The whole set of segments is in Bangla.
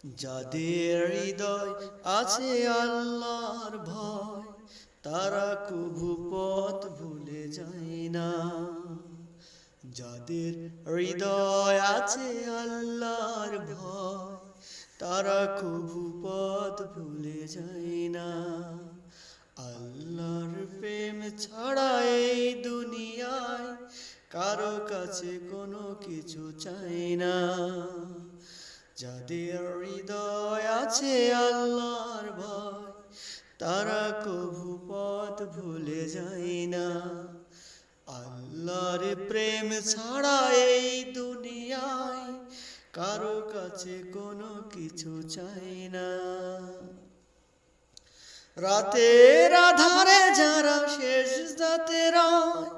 যাদের হৃদয় আছে আল্লাহর ভয়, তারা কভু পথ ভুলে যায় না। যাদের হৃদয় আছে আল্লাহর ভয়, তারা কভু পথ ভুলে যায় না। আল্লাহর প্রেম ছাড়া এই দুনিয়ায় কারো কাছে কোনো কিছু চাই না। যাদের হৃদয় আছে আল্লাহর ভয়, তারা কভু পথ ভুলে যায় না। আল্লাহর প্রেম ছাড়া এই দুনিয়ায় কারো কাছে কোনো কিছু চাই না। রাতের আধারে যারা সেজদাতে রয়,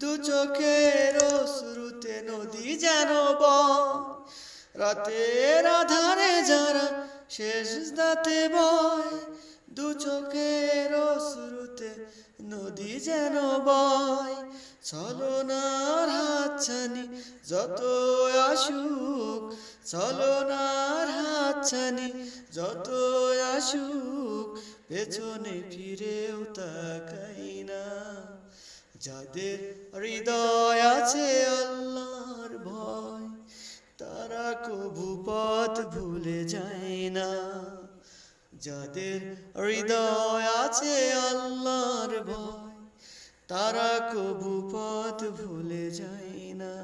দু চোখের অশ্রুতে নদী যেন বয়। রাতের আধারে যারা সেজদাতে বয়, দু চোখের অশ্রুতে নদী যেন বয়। ছলনার হাতছানি যত আসুক, ছলনার হাতছানি যত আসুক, পেছনে ফিরেও তাকাই না। যাদের হৃদয় আছে আল্লাহর ভয়, তারা কভু পথ ভুলে যায় না। যাদের হৃদয় আছে আল্লাহর ভয়, তারা কভু পথ ভুলে যায় না।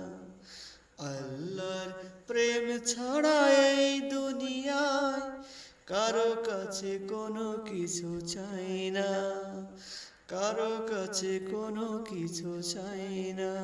আল্লাহর প্রেম ছাড়া এই দুনিয়ায় কারো কাছে কোনো কিছু চাই না, কারো কাছে কোনো কিছু চাই না।